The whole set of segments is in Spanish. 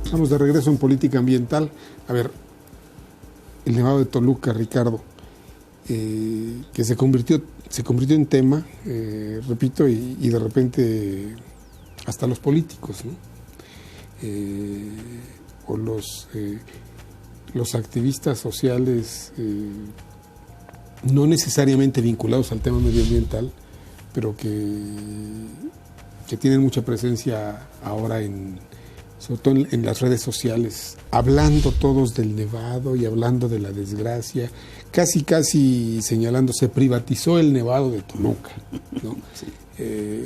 Estamos de regreso en Política Ambiental. A ver, el Nevado de Toluca, Ricardo, que se convirtió en tema, repito, y de repente hasta los políticos, ¿no? O los activistas sociales no necesariamente vinculados al tema medioambiental, pero que tienen mucha presencia ahora sobre todo en las redes sociales, hablando todos del Nevado y hablando de la desgracia, casi señalando, se privatizó el Nevado de Toluca, ¿no? Sí.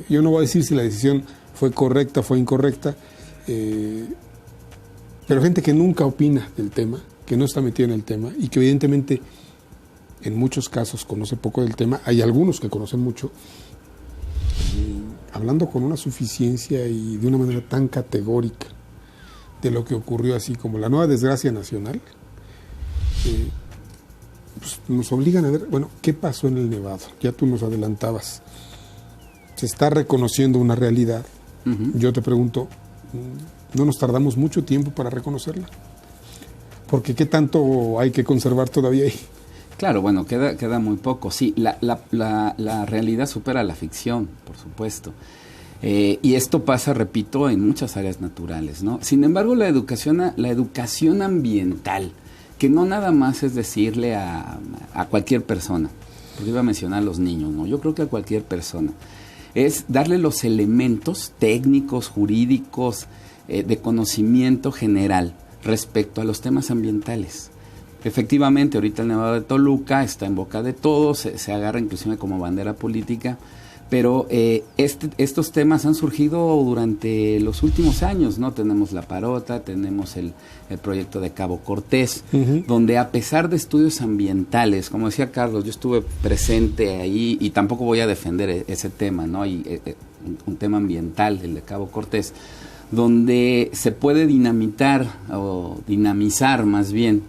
Yo no voy a decir si la decisión fue correcta o fue incorrecta, pero gente que nunca opina del tema, que no está metida en el tema y que evidentemente en muchos casos conoce poco del tema, hay algunos que conocen mucho, hablando con una suficiencia y de una manera tan categórica de lo que ocurrió, así como la nueva desgracia nacional, pues nos obligan a ver, bueno, ¿qué pasó en el Nevado? Ya tú nos adelantabas. Se está reconociendo una realidad. Uh-huh. Yo te pregunto, ¿no nos tardamos mucho tiempo para reconocerla? Porque ¿qué tanto hay que conservar todavía ahí? Claro, bueno, queda muy poco. Sí, la realidad supera la ficción, por supuesto. Y esto pasa, repito, en muchas áreas naturales, ¿no? Sin embargo, la educación ambiental, que no nada más es decirle a cualquier persona, porque iba a mencionar a los niños, ¿no? Yo creo que a cualquier persona, es darle los elementos técnicos, jurídicos, de conocimiento general respecto a los temas ambientales. Efectivamente, ahorita el Nevado de Toluca está en boca de todos, se agarra inclusive como bandera política, pero estos temas han surgido durante los últimos años, ¿no? Tenemos la Parota, tenemos el proyecto de Cabo Cortés, uh-huh, donde a pesar de estudios ambientales, como decía Carlos, yo estuve presente ahí y tampoco voy a defender ese tema, ¿no? Un tema ambiental, el de Cabo Cortés, donde se puede dinamizar más bien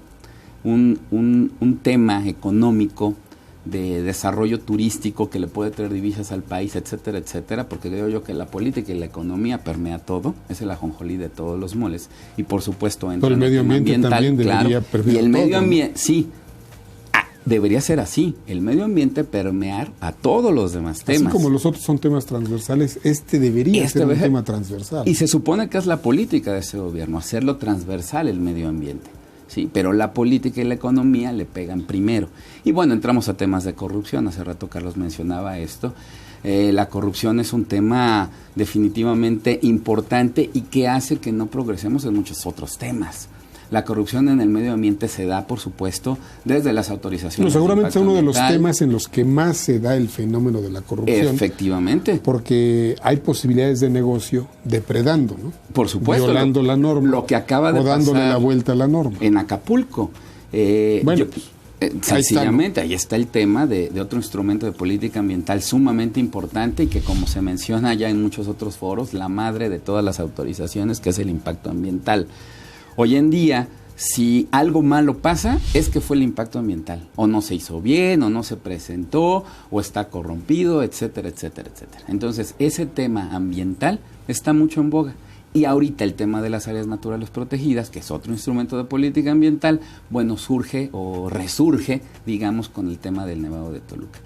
un tema económico de desarrollo turístico que le puede traer divisas al país, etcétera, etcétera, porque creo yo que la política y la economía permea todo, es el ajonjolí de todos los moles, y por supuesto entra el medio ambiente también debería permear. Y el medio ambiente, sí, debería ser así, el medio ambiente permear a todos los demás temas. Así como los otros son temas transversales, debería ser un tema transversal. Y se supone que es la política de ese gobierno, hacerlo transversal el medio ambiente. Sí, pero la política y la economía le pegan primero. Y bueno, entramos a temas de corrupción. Hace rato Carlos mencionaba esto. La corrupción es un tema definitivamente importante y que hace que no progresemos en muchos otros temas. La corrupción en el medio ambiente se da, por supuesto, desde las autorizaciones. No, seguramente es uno de los temas en los que más se da el fenómeno de la corrupción. Efectivamente. Porque hay posibilidades de negocio depredando, ¿no? Por supuesto. Violando la norma. Lo que acaba de pasar. O dándole la vuelta a la norma. En Acapulco. Sencillamente, ahí está el tema de otro instrumento de política ambiental sumamente importante y que, como se menciona ya en muchos otros foros, la madre de todas las autorizaciones, que es el impacto ambiental. Hoy en día, si algo malo pasa, es que fue el impacto ambiental. O no se hizo bien, o no se presentó, o está corrompido, etcétera, etcétera, etcétera. Entonces, ese tema ambiental está mucho en boga. Y ahorita el tema de las áreas naturales protegidas, que es otro instrumento de política ambiental, bueno, surge o resurge, digamos, con el tema del Nevado de Toluca.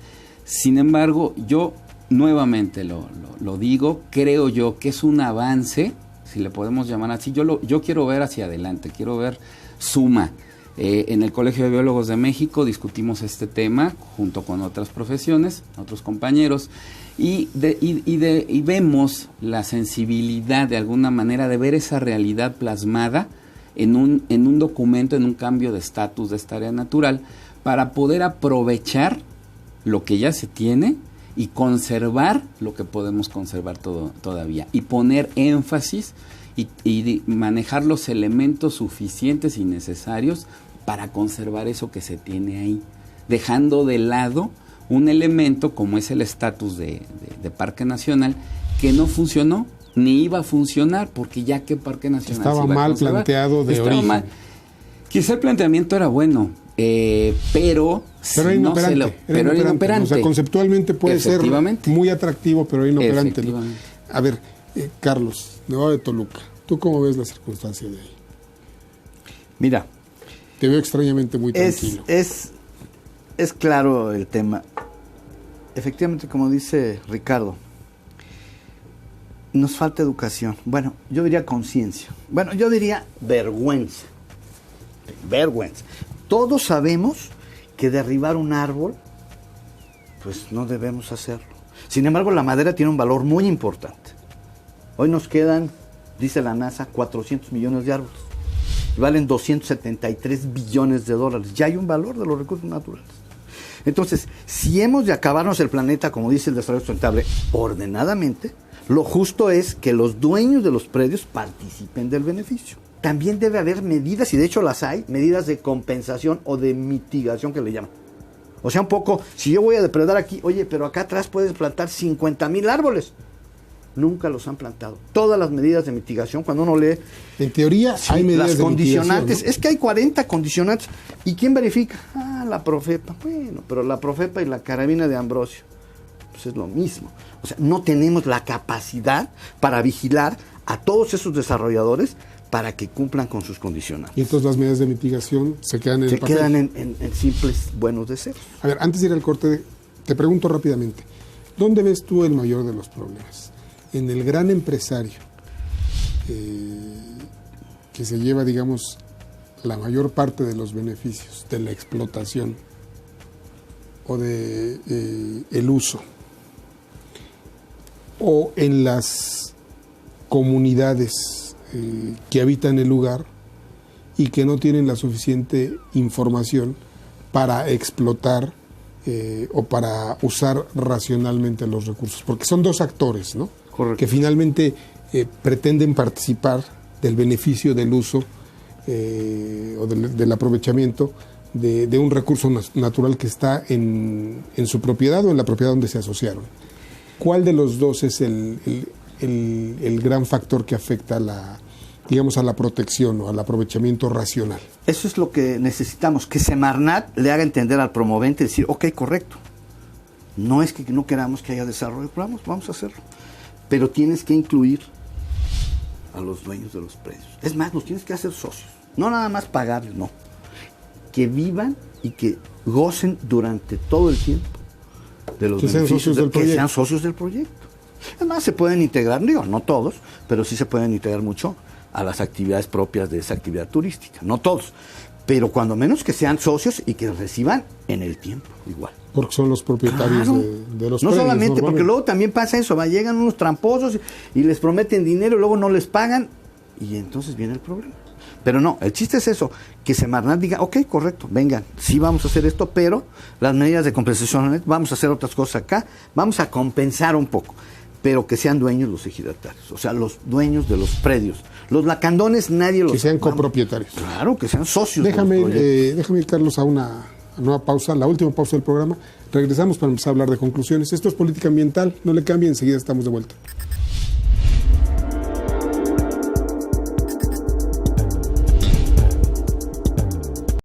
Sin embargo, yo nuevamente lo digo, creo yo que es un avance, si le podemos llamar así. Yo quiero ver hacia adelante, quiero ver suma. En el Colegio de Biólogos de México discutimos este tema junto con otras profesiones, otros compañeros, y vemos la sensibilidad de alguna manera de ver esa realidad plasmada en un documento, en un cambio de estatus de esta área natural, para poder aprovechar lo que ya se tiene y conservar lo que podemos conservar todavía, y poner énfasis y manejar los elementos suficientes y necesarios para conservar eso que se tiene ahí, dejando de lado un elemento como es el estatus de Parque Nacional, que no funcionó ni iba a funcionar, porque ya que Parque Nacional estaba mal planteado de origen. Quizá el planteamiento era bueno, pero era inoperante. Era inoperante. O sea, conceptualmente puede ser muy atractivo, pero era inoperante. A ver, Carlos, Nevado de Toluca, ¿tú cómo ves la circunstancia de ahí? Mira, Te veo extrañamente muy tranquilo. Es claro el tema. Efectivamente, como dice Ricardo, nos falta educación. Bueno, yo diría conciencia. Bueno, yo diría vergüenza. Vergüenza. Todos sabemos que derribar un árbol, pues no debemos hacerlo. Sin embargo, la madera tiene un valor muy importante. Hoy nos quedan, dice la NASA, 400 millones de árboles. Y valen 273 billones de dólares. Ya hay un valor de los recursos naturales. Entonces, si hemos de acabarnos el planeta, como dice el desarrollo sustentable, ordenadamente, lo justo es que los dueños de los predios participen del beneficio. También debe haber medidas, y de hecho las hay, medidas de compensación o de mitigación que le llaman. O sea, un poco, si yo voy a depredar aquí, oye, pero acá atrás puedes plantar 50,000 árboles. Nunca los han plantado. Todas las medidas de mitigación, cuando uno lee... En teoría hay medidas las de condicionantes, mitigación, ¿no? Es que hay 40 condicionantes. ¿Y quién verifica? La Profepa. Bueno, pero la Profepa y la carabina de Ambrosio, pues es lo mismo. O sea, no tenemos la capacidad para vigilar a todos esos desarrolladores para que cumplan con sus condicionantes. Y entonces las medidas de mitigación se quedan en el papel. Quedan en simples buenos deseos. A ver, antes de ir al corte, te pregunto rápidamente, ¿dónde ves tú el mayor de los problemas? ¿En el gran empresario que se lleva, digamos, la mayor parte de los beneficios de la explotación o de el uso, o en las comunidades que habitan el lugar y que no tienen la suficiente información para explotar o para usar racionalmente los recursos? Porque son dos actores, ¿no? Correcto. Que finalmente pretenden participar del beneficio del uso o del aprovechamiento de un recurso natural que está en su propiedad o en la propiedad donde se asociaron. ¿Cuál de los dos es el gran factor que afecta a la protección o al aprovechamiento racional? Eso es lo que necesitamos, que Semarnat le haga entender al promovente, decir, ok, correcto, no es que no queramos que haya desarrollo, vamos a hacerlo, pero tienes que incluir a los dueños de los predios. Es más, los tienes que hacer socios, no nada más pagarles, no, que vivan y que gocen durante todo el tiempo de los beneficios, que sean socios del proyecto. Además, se pueden integrar, digo, no todos, pero sí se pueden integrar mucho a las actividades propias de esa actividad turística. No todos, pero cuando menos que sean socios y que reciban en el tiempo igual. Porque son los propietarios Claro. de los no predios. Solamente, porque luego también pasa eso, llegan unos tramposos y les prometen dinero y luego no les pagan y entonces viene el problema. Pero no, el chiste es eso, que Semarnat diga, ok, correcto, vengan, sí vamos a hacer esto, pero las medidas de compensación, vamos a hacer otras cosas acá, vamos a compensar un poco, pero que sean dueños los ejidatarios, o sea, los dueños de los predios. Los lacandones nadie los... Que sean copropietarios. Claro, que sean socios. Déjame ir, Carlos, a una nueva pausa, la última pausa del programa. Regresamos para empezar a hablar de conclusiones. Esto es Política Ambiental, no le cambie, enseguida estamos de vuelta.